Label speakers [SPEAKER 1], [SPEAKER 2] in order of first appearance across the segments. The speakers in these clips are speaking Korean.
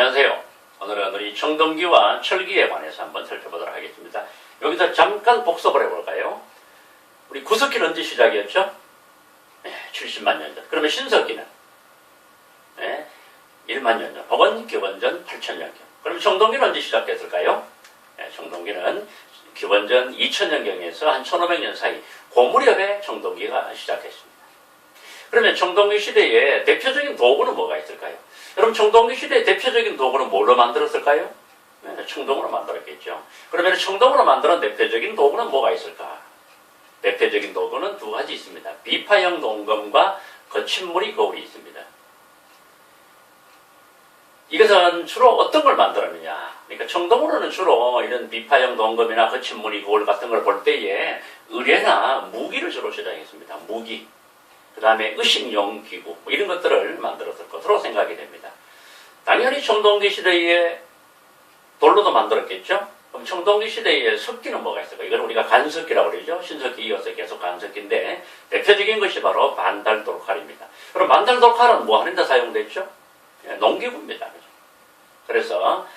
[SPEAKER 1] 안녕하세요. 오늘은 우리 청동기와 철기에 관해서 한번 살펴보도록 하겠습니다. 여기서 잠깐 복습을 해볼까요? 우리 구석기는 언제 시작이었죠? 70만 년 전. 그러면 신석기는 1만 년 전, 혹은 기원전 8,000년 경. 그럼 청동기는 언제 시작됐을까요? 청동기는 기원전 2000년경에서 한 1500년 사이 그 무렵에 청동기가 시작했습니다. 그러면 청동기 시대의 대표적인 도구는 뭐가 있을까요? 여러분, 청동기 시대의 대표적인 도구는 뭘로 만들었을까요? 청동으로 만들었겠죠. 그러면 청동으로 만드는 대표적인 도구는 뭐가 있을까? 대표적인 도구는 두 가지 있습니다. 비파형 동검과 거친무늬 거울이 있습니다. 이것은 주로 어떤 걸 만들었느냐? 그러니까 청동으로는 주로 이런 비파형 동검이나 거친무늬 거울 같은 걸 볼 때에 의뢰나 무기를 주로 제작했습니다. 무기. 그 다음에 의식용 기구, 이런 것들을 만들었을 것으로 생각이 됩니다. 당연히 청동기 시대에 돌로도 만들었겠죠? 그럼 청동기 시대에 석기는 뭐가 있을까? 이건 우리가 간석기라고 그러죠? 신석기 이어서 계속 간석기인데, 대표적인 것이 바로 반달돌칼입니다. 그럼 반달돌칼은 뭐 하는 데 사용됐죠? 농기구입니다. 그래서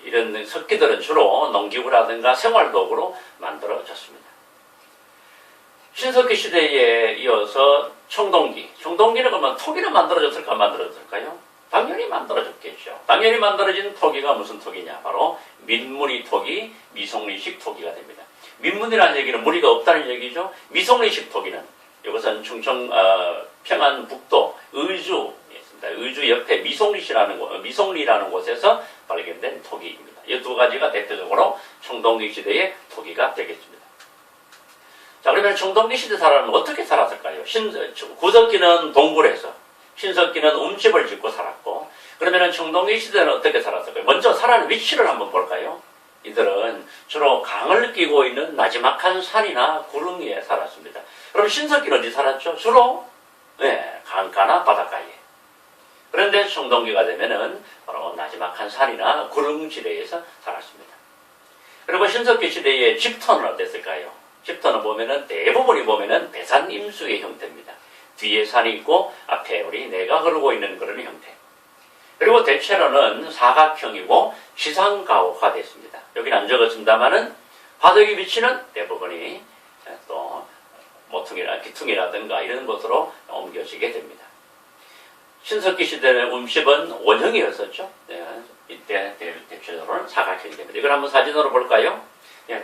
[SPEAKER 1] 이런 석기들은 주로 농기구라든가 생활도구로 만들어졌습니다. 신석기 시대에 이어서 청동기는 그러면 토기는 만들어졌을까, 만들어졌을까요? 당연히 만들어졌겠죠. 당연히 만들어진 토기가 무슨 토기냐? 바로 민무늬 토기, 미송리식 토기가 됩니다. 민무늬라는 얘기는 무늬가 없다는 얘기죠. 미송리식 토기는 이것은 충청 평안북도 의주 옆에 미송리라는 곳에서 발견된 토기입니다. 이 두 가지가 대표적으로 청동기 시대의 토기가 되겠습니다. 자, 그러면 청동기 시대 사람은 어떻게 살았을까요? 구석기는 동굴에서, 신석기는 움집을 짓고 살았고, 그러면 청동기 시대는 어떻게 살았을까요? 먼저 살아는 위치를 한번 볼까요? 이들은 주로 강을 끼고 있는 나지막한 산이나 구릉 위에 살았습니다. 그럼 신석기는 어디 살았죠? 주로 강가나 바닷가에. 그런데 청동기가 되면은 바로 나지막한 산이나 구릉 지대에서 살았습니다. 그리고 신석기 시대의 집터는 어땠을까요? 집터는 대부분이 배산 임수의 형태입니다. 뒤에 산이 있고 앞에 우리 내가 흐르고 있는 그런 형태. 그리고 대체로는 사각형이고 지상가옥화 됐습니다. 여기는 안 적었습니다만은 화덕의 위치는 대부분이 또 모퉁이나 기퉁이라든가 이런 곳으로 옮겨지게 됩니다. 신석기 시대의 음식은 원형이었었죠. 이때 대체적으로는 사각형이 됩니다. 이걸 한번 사진으로 볼까요?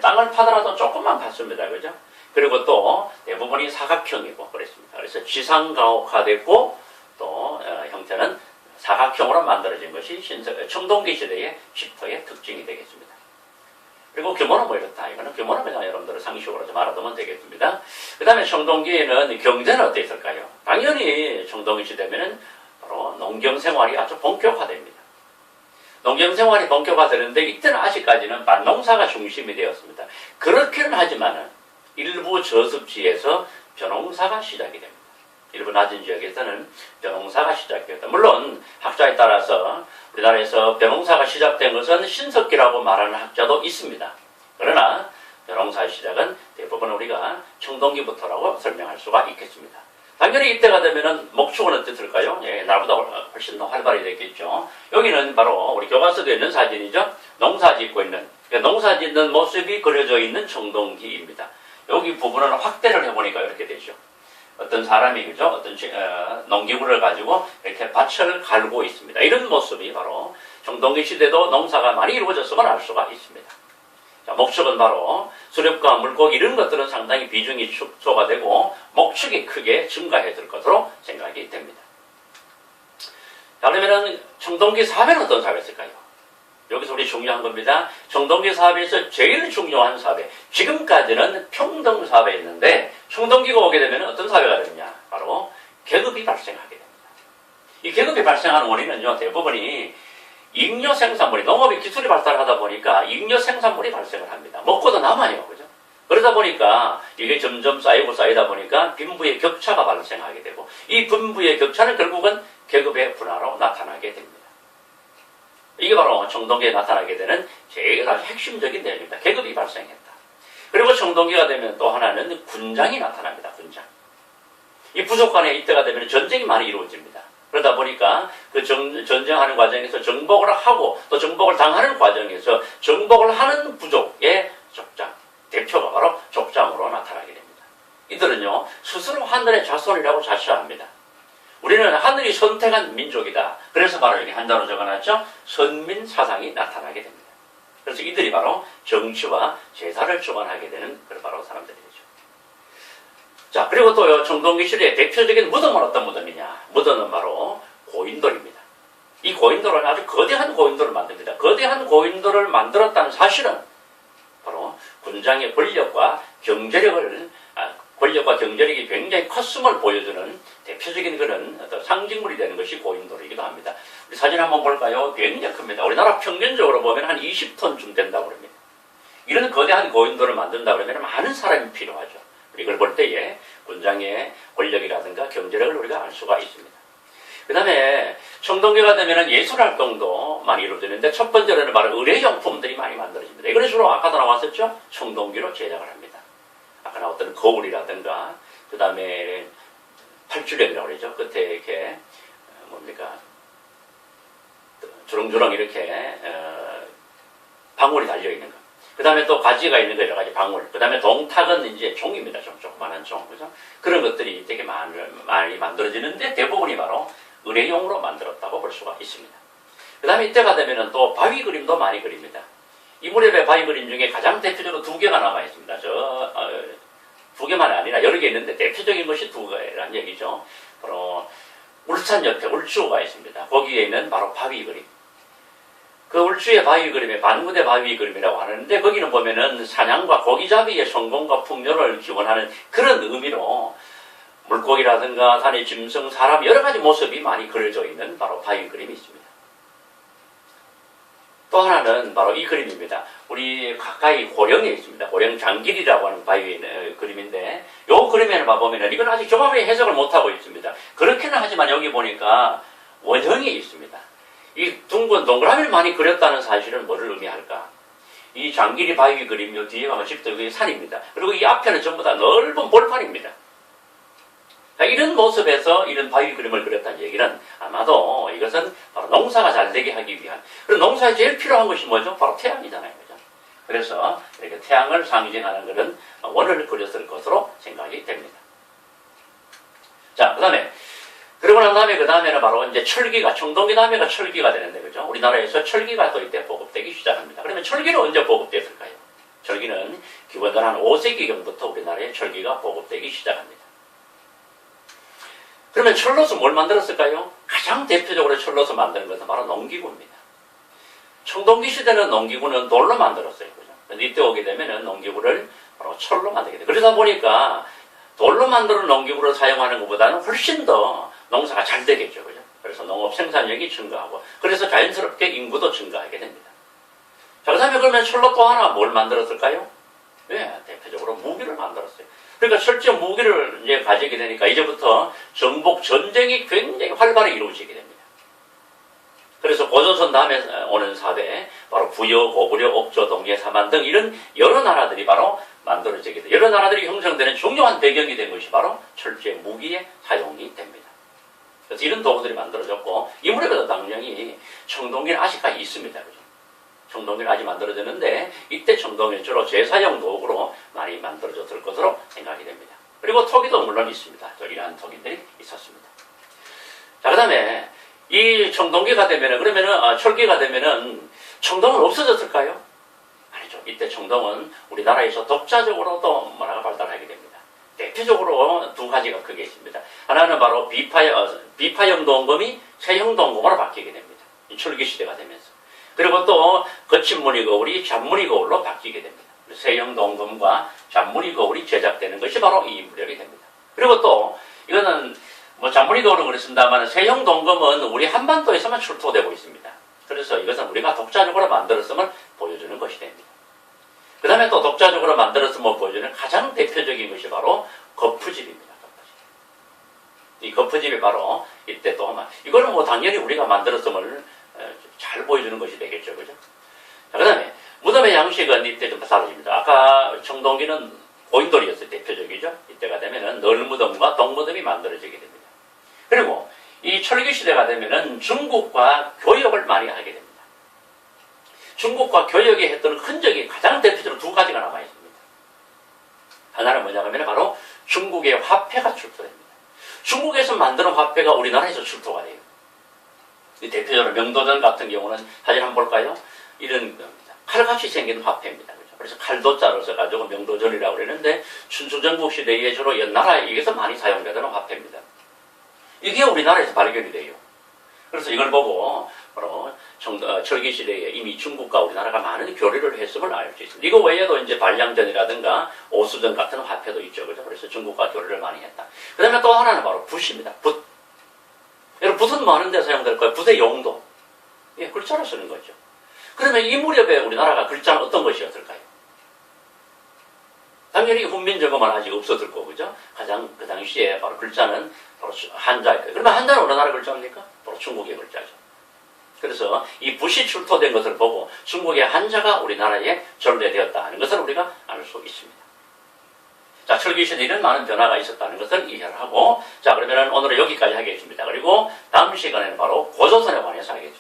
[SPEAKER 1] 땅을 파더라도 조금만 봤습니다. 그죠? 그리고 또 대부분이 사각형이고 그랬습니다. 그래서 지상가옥화됐고 또 형태는 사각형으로 만들어진 것이 청동기 시대의 집터의 특징이 되겠습니다. 그리고 규모는 뭐 이렇다. 이거는 규모는 그냥 여러분들 상식으로 좀 알아두면 되겠습니다. 그 다음에 청동기에는 경제는 어떻게 있을까요? 당연히 청동기 시대면은 바로 농경생활이 아주 본격화됩니다. 농경생활이 본격화되는데 이때는 아직까지는 밭농사가 중심이 되었습니다. 그렇기는 하지만은 일부 저습지에서 벼농사가 시작이 됩니다. 일부 낮은 지역에서는 벼농사가 시작되었다. 물론 학자에 따라서 우리나라에서 벼농사가 시작된 것은 신석기라고 말하는 학자도 있습니다. 그러나 벼농사 시작은 대부분 우리가 청동기부터라고 설명할 수가 있겠습니다. 당연히 이때가 되면은 목축은 어땠을까요? 나보다 훨씬 더 활발히 됐겠죠. 여기는 바로 우리 교과서에 있는 사진이죠. 농사 짓고 있는, 농사 짓는 모습이 그려져 있는 청동기입니다. 여기 부분을 확대를 해보니까 이렇게 되죠. 어떤 사람이, 그죠? 어떤 농기구를 가지고 이렇게 밭을 갈고 있습니다. 이런 모습이 바로 청동기 시대도 농사가 많이 이루어졌음을 알 수가 있습니다. 자, 목축은 바로 수렵과 물고기 이런 것들은 상당히 비중이 축소가 되고 목축이 크게 증가해질 것으로 생각이 됩니다. 자, 그러면은 청동기 사회는 어떤 사회였을까요? 여기서 우리 중요한 겁니다. 청동기 사회에서 제일 중요한 사회, 지금까지는 평등사회였는데 청동기가 오게 되면 어떤 사회가 되느냐? 바로 계급이 발생하게 됩니다. 이 계급이 발생하는 원인은요, 대부분이 잉여 생산물이, 농업의 기술이 발달하다 보니까 잉여 생산물이 발생을 합니다. 먹고도 남아요. 그죠? 그러다 보니까 이게 점점 쌓이다 보니까 빈부의 격차가 발생하게 되고 이 빈부의 격차는 결국은 계급의 분화로 나타나게 됩니다. 이게 바로 청동기에 나타나게 되는 제일 아주 핵심적인 내용입니다. 계급이 발생했다. 그리고 청동기가 되면 또 하나는 군장이 나타납니다. 군장. 이 부족 간에 이때가 되면 전쟁이 많이 이루어집니다. 그러다 보니까 그 전쟁하는 과정에서 정복을 하고 또 정복을 당하는 과정에서 정복을 하는 부족의 족장, 대표가 바로 족장으로 나타나게 됩니다. 이들은요, 스스로 하늘의 자손이라고 자처합니다. 우리는 하늘이 선택한 민족이다. 그래서 바로 여기 한자로 적어놨죠. 선민 사상이 나타나게 됩니다. 그래서 이들이 바로 정치와 제사를 주관하게 되는 그런 바로 사람들이죠. 자, 그리고 또 청동기 시대의 대표적인 무덤은 어떤 무덤이냐? 무덤은 바로 고인돌입니다. 이 고인돌은 아주 거대한 고인돌을 만듭니다. 거대한 고인돌을 만들었다는 사실은 바로 군장의 권력과 경제력이 굉장히 컸음을 보여주는 대표적인 그런 어떤 상징물이 되는 것이 고인돌이기도 합니다. 우리 사진 한번 볼까요? 굉장히 큽니다. 우리나라 평균적으로 보면 한 20톤쯤 된다고 합니다. 이런 거대한 고인돌을 만든다 그러면 많은 사람이 필요하죠. 이걸 볼 때에 군장의 권력이라든가 경제력을 우리가 알 수가 있습니다. 그 다음에 청동기가 되면 예술활동도 많이 이루어지는데 첫 번째로는 바로 의뢰용품들이 많이 만들어집니다. 이런 식으로 아까도 나왔었죠? 청동기로 제작을 합니다. 아까 나왔던 거울이라든가 그 다음에 팔주력이라고 그러죠. 끝에 이렇게 주렁주렁 이렇게 방울이 달려있는 거. 그 다음에 또 가지가 있는 거 여러 가지 방울. 그 다음에 동탁은 이제 종입니다. 조그만한 종. 그죠? 그런 것들이 되게 많이 만들어지는데 대부분이 바로 의뢰용으로 만들었다고 볼 수가 있습니다. 그 다음에 이때가 되면은 또 바위 그림도 많이 그립니다. 이 무렵의 바위 그림 중에 가장 대표적으로 2개가 남아 있습니다. 2개만이 아니라 여러 개 있는데 대표적인 것이 2개라는 얘기죠. 바로 울산 옆에 울주가 있습니다. 거기에 있는 바로 바위 그림. 그 울주의 바위 그림에 반구대 바위 그림이라고 하는데 거기는 보면은 사냥과 고기잡이의 성공과 풍요를 기원하는 그런 의미로 물고기라든가 산의 짐승, 사람 여러 가지 모습이 많이 그려져 있는 바로 바위 그림이 있습니다. 또 하나는 바로 이 그림입니다. 우리 가까이 고령에 있습니다. 고령 장길이라고 하는 바위 그림인데 이 그림에는 봐보면 이건 아직 정확하게 해석을 못하고 있습니다. 그렇게는 하지만 여기 보니까 원형이 있습니다. 이 둥근 동그라미를 많이 그렸다는 사실은 뭐를 의미할까? 이 장길이 바위 그림 요 뒤에 가면 집도 여기 산입니다. 그리고 이 앞에는 전부 다 넓은 볼판입니다. 이런 모습에서 이런 바위 그림을 그렸다는 얘기는 아마도 이것은 바로 농사가 잘 되게 하기 위한, 그리고 농사에 제일 필요한 것이 뭐죠? 바로 태양이잖아요. 그죠? 그래서 이렇게 태양을 상징하는 그런 원을 그렸을 것으로 생각이 됩니다. 자, 그러고 난 다음에 그 다음에는 바로 이제 철기가, 청동기 다음에가 철기가 되는데, 그죠? 우리나라에서 철기가 또 이때 보급되기 시작합니다. 그러면 철기는 언제 보급됐을까요? 철기는 기원전 한 5세기경부터 우리나라에 철기가 보급되기 시작합니다. 그러면 철로서 뭘 만들었을까요? 가장 대표적으로 철로서 만드는 것은 바로 농기구입니다. 청동기 시대는 농기구는 돌로 만들었어요. 그죠? 근데 이때 오게 되면은 농기구를 바로 철로 만들게 돼요. 그러다 보니까 돌로 만드는 농기구를 사용하는 것보다는 훨씬 더 농사가 잘 되겠죠. 그죠? 그래서 농업 생산력이 증가하고, 그래서 자연스럽게 인구도 증가하게 됩니다. 자, 그 다음에 그러면 철로 또 하나 뭘 만들었을까요? 네, 대표적으로 무기를 만들었어요. 그러니까 실제 무기를 이제 가지게 되니까 이제부터 정복 전쟁이 굉장히 활발하게 이루어지게 됩니다. 그래서 고조선 다음에 오는 사대, 바로 부여, 고구려, 옥조, 동예, 사만 등 이런 여러 나라들이 바로 만들어지게 돼요. 여러 나라들이 형성되는 중요한 배경이 된 것이 바로 철제 무기의 사용이 됩니다. 그래서 이런 도구들이 만들어졌고, 이 무렵에도 당연히 청동기는 아직까지 있습니다. 그죠? 청동기는 아직 만들어졌는데 이때 청동기는 주로 제사용 도구로 많이 만들어졌을 것으로 생각이 됩니다. 그리고 토기도 물론 있습니다. 이러한 토기들이 있었습니다. 자, 그 다음에 이 청동기가 되면은, 그러면은 철기가 되면은 청동은 없어졌을까요? 아니죠. 이때 청동은 우리나라에서 독자적으로 또 문화가 발달하게 됩니다. 대표적으로 2가지가 크게 있습니다. 하나는 바로 비파형 동검이 세형 동검으로 바뀌게 됩니다. 이 철기 시대가 되면서. 그리고 또 거친 무늬 거울이 잔무늬 거울로 바뀌게 됩니다. 세형 동검과 잔무늬 거울이 제작되는 것이 바로 이 무렵이 됩니다. 그리고 또 이거는 잔무늬 거울은 그렇습니다만 세형 동검은 우리 한반도에서만 출토되고 있습니다. 그래서 이것은 우리가 독자적으로 만들었음을 보여주는 것이 됩니다. 그 다음에 또 독자적으로 만들었음을 보여주는 가장 대표적인 것이 바로 거푸집입니다. 이 거푸집이 바로 이때 또 이거는 당연히 우리가 만들었음을 잘 보여주는 것이 되겠죠. 그죠? 자, 그 다음에 무덤의 양식은 이때 좀 달라집니다. 아까 청동기는 고인돌이었어요. 대표적이죠. 이때가 되면은 널무덤과 동무덤이 만들어지게 됩니다. 그리고 이 철기 시대가 되면은 중국과 교역을 많이 하게 됩니다. 중국과 교역에 했던 흔적이 가장 대표적으로 두 가지가 남아 있습니다. 하나는 뭐냐면 바로 중국의 화폐가 출토됩니다. 중국에서 만드는 화폐가 우리나라에서 출토가 돼요. 대표적으로 명도전 같은 경우는 사진 한번 볼까요? 이런 겁니다. 칼같이 생긴 화폐입니다. 그래서 칼도자로 써가지고 명도전이라고 그러는데 춘추전국 시대에 주로 연나라에서 많이 사용되는 화폐입니다. 이게 우리나라에서 발견이 돼요. 그래서 이걸 보고 바로 철기 시대에 이미 중국과 우리나라가 많은 교류를 했음을 알 수 있습니다. 이거 외에도 이제 발량전이라든가 오수전 같은 화폐도 있죠. 그죠? 그래서 중국과 교류를 많이 했다. 그 다음에 또 하나는 바로 붓입니다. 붓. 여러분, 붓은 많은 데 사용될 거예요. 붓의 용도. 예, 글자로 쓰는 거죠. 그러면 이 무렵에 우리나라가 글자는 어떤 것이었을까요? 당연히 훈민정음은 아직 없었을 거고, 그죠? 가장 그 당시에 바로 글자는 바로 한자일 거예요. 그러면 한자는 어느 나라 글자입니까? 바로 중국의 글자죠. 그래서 이 붓이 출토된 것을 보고 중국의 한자가 우리나라에 전래되었다는 것을 우리가 알 수 있습니다. 자, 철기시대 이런 많은 변화가 있었다는 것을 이해를 하고, 자, 그러면 오늘은 여기까지 하겠습니다. 그리고 다음 시간에는 바로 고조선에 관해서 하겠습니다.